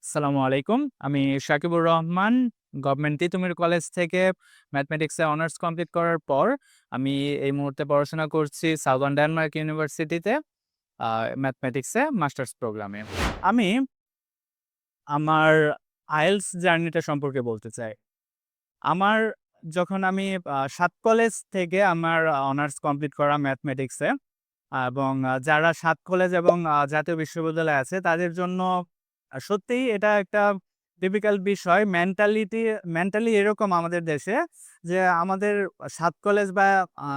আসসালামু আলাইকুম। আমি শাকিবুর রহমান। গভর্নমেন্ট তিতুমির কলেজ থেকে ম্যাথমেটিক্সে অনার্স কমপ্লিট করার পর আমি এই মুহূর্তে পড়াশোনা করছি সাউদার্ন ডেনমার্ক ইউনিভার্সিটিতে ম্যাথমেটিক্সে মাস্টার্স প্রোগ্রামে। আমি আমার আইএলটিএস জার্নিটা সম্পর্কে বলতে চাই। আমার যখন আমি ৭ কলেজ থেকে আমার অনার্স কমপ্লিট করা ম্যাথমেটিক্সে এবং যারা ৭ কলেজ এবং জাতীয় বিশ্ববিদ্যালয় আছে তাদের জন্য সত্যিই এটা একটা ডিফিকাল্ট বিষয়। মেন্টালি এরকম আমাদের দেশে যে আমাদের ৭ কলেজ বা আ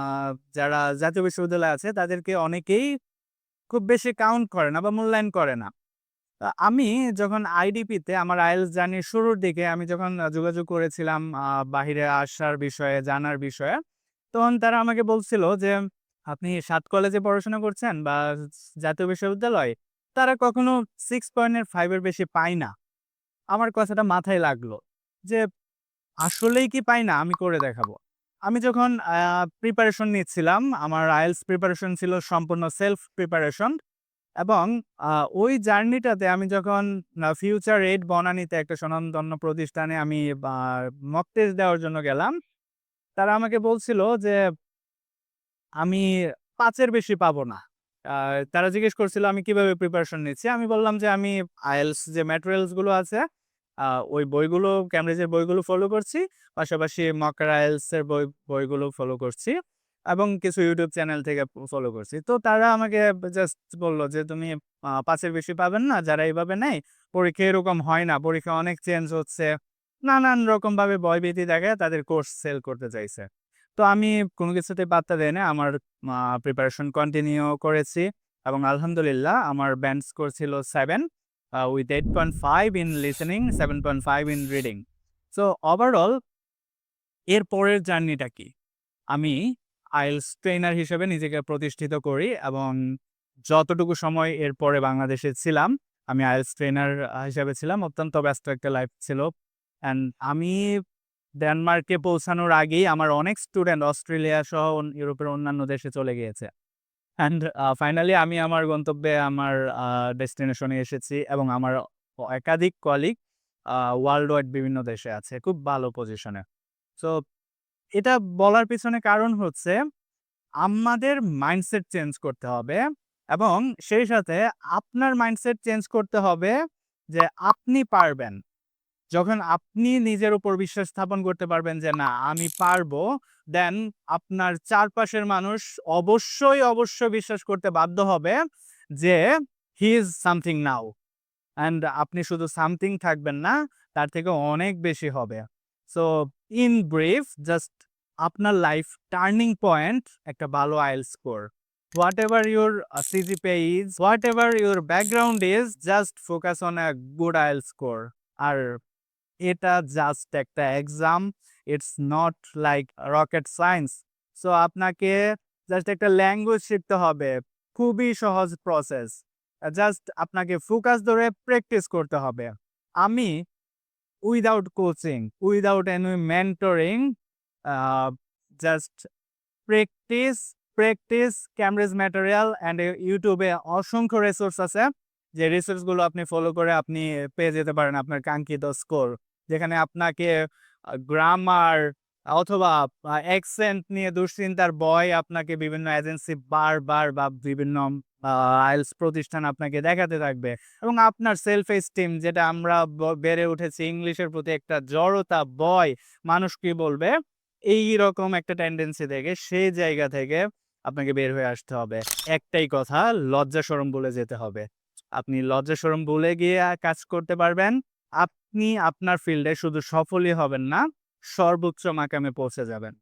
যারা জাতীয় বিশ্ববিদ্যালয় আছে তাদেরকে অনেকেই খুব বেশি কাউন্ট করে না বা মূল্যায়ন করে না। আমি যখন আইডিপিতে আমার আইএলটিএস জার্নির শুরুর দিকে আমি যখন যোগাযোগ করেছিলাম বাহিরে আসার বিষয়ে, জানার বিষয়ে, তখন তারা আমাকে বলছিল যে, "আপনি ৭ কলেজে পড়াশোনা করছেন বা জাতীয় বিশ্ববিদ্যালয়, তারা কখনো 6.5 এর বেশি পায় না।" আমার কথাটা মাথায় লাগলো যে, আসলেই কি পায় না? আমি করে দেখাবো। আমি যখন প্রিপারেশন নিচ্ছিলাম, আমার আইএলটিএস প্রিপারেশন ছিল সম্পূর্ণ সেলফ প্রিপারেশন। এবং আ ওই জার্নিটাতে আমি যখন ফিউচার এইড বনানীতে একটা স্বনামধন্য প্রতিষ্ঠানে আমি বা মক টেস্ট দেওয়ার জন্য গেলাম। তারা আমাকে বলছিল যে আমি ৫ এর বেশি পাবো না। আ তারা জিজ্ঞেস করছিল আমি কিভাবে প্রিপারেশন নিচ্ছি। আমি বললাম যে আমি আইএলটিএস যে ম্যাটেরিয়ালস গুলো আছে আ ওই বইগুলো ক্যামব্রিজের বইগুলো ফলো করছি। পাশাপাশি মক আইএলটিএস এর বইগুলো ফলো করছি এবং কিছু YouTube চ্যানেল থেকে ফলো করছি। তো তারা আমাকে জাস্ট বলল যে, "তুমি ৫ এর বেশি পাবেন না। যারা এভাবে নেয়, পরীক্ষা এরকম হয় না। পরীক্ষা অনেক চেঞ্জ হচ্ছে।" নানান রকমভাবে ভয়ভীতি দেখায় তাদের কোর্স সেল করতে চাইছে। তো আমি কোনো কিছুতেই পাত্তা দেই না। আমার প্রিপারেশন কন্টিনিউ করেছি এবং আলহামদুলিল্লাহ আমার ব্যান্ড স্কোর ছিল 7 with 8.5 in listening, 7.5 in reading. So overall এর পরের জার্নিটা কি? আমি আইএলটিএস ট্রেইনার হিসেবে নিজেকে প্রতিষ্ঠিত করি এবং যতটুকু সময় এরপরে বাংলাদেশে ছিলাম, আমি আইএলটিএস ট্রেইনার হিসেবে ছিলাম। অত্যন্ত ব্যস্ত একটা লাইফ ছিল। অ্যান্ড আমি ডেনমার্কে পৌঁছানোর আগেই আমার অনেক স্টুডেন্ট অস্ট্রেলিয়া সহ ইউরোপের অন্যান্য দেশে চলে গিয়েছে। অ্যান্ড ফাইনালি আমি আমার গন্তব্যে আমার ডেস্টিনেশনে এসেছি এবং আমার একাধিক কলিগ ওয়ার্লড ওয়াইড বিভিন্ন দেশে আছে। খুব ভালো পজিশনে। সো এটা বলার পিছনে কারণ হচ্ছে আমাদের মাইন্ডসেট চেঞ্জ করতে হবে এবং সেই সাথে আপনার মাইন্ডসেট চেঞ্জ করতে হবে যে আপনি পারবেন। যখন আপনি নিজের উপর বিশ্বাস স্থাপন করতে পারবেন যে, "না, আমি পারবো," দেন আপনার চারপাশের মানুষ অবশ্যই বিশ্বাস করতে বাধ্য হবে যে, "he is something now." And আপনি শুধু সামথিং থাকবেন না, তার থেকে অনেক বেশি হবে। সো ইন ব্রিফ জাস্ট আপনার লাইফ টার্নিং পয়েন্ট একটা ভালো IELTS score. Whatever your CGPA is, whatever your background is, just focus on a good IELTS score. আর এটা জাস্ট একটা exam. It's not like rocket science. So আপনাকে just একটা language শিখতে হবে। খুবই সহজ প্রসেস। জাস্ট আপনাকে ফোকাস ধরে প্র্যাকটিস করতে হবে। আমি without coaching, without any mentoring a just practice, practice, Cambridge material and YouTube এ অসংখ্য রিসোর্স আছে। যে রিসোর্স গুলো আপনি ফলো করে আপনি পেয়ে যেতে পারেন আপনার কাঙ্ক্ষিত স্কোর। যেখানে আপনাকে গ্রামার অথবা অ্যাকসেন্ট নিয়ে দুশ্চিন্তার ভয় আপনাকে বিভিন্ন এজেন্সি বারবার বা বিভিন্ন আইএলটিএস প্রতিষ্ঠান আপনাকে দেখাতে থাকবে এবং আপনার সেলফ এস্টিম যেটা আমরা বেড়ে উঠেছি ইংলিশের প্রতি একটা জড়তা, ভয়, মানুষ কি বলবে? এইরকম একটা টেনডেন্সি থেকে সেই জায়গা থেকে আপনাকে বের হয়ে আসতে হবে। একটাই কথা, লজ্জা শরম ভুলে যেতে হবে। আপনি লজ্জা শরম ভুলে গিয়ে কাজ করতে পারবেন। আপনি আপনার ফিল্ডে শুধু সফলই হবেন না, সর্বোচ্চ মাকামে পৌঁছে যাবেন।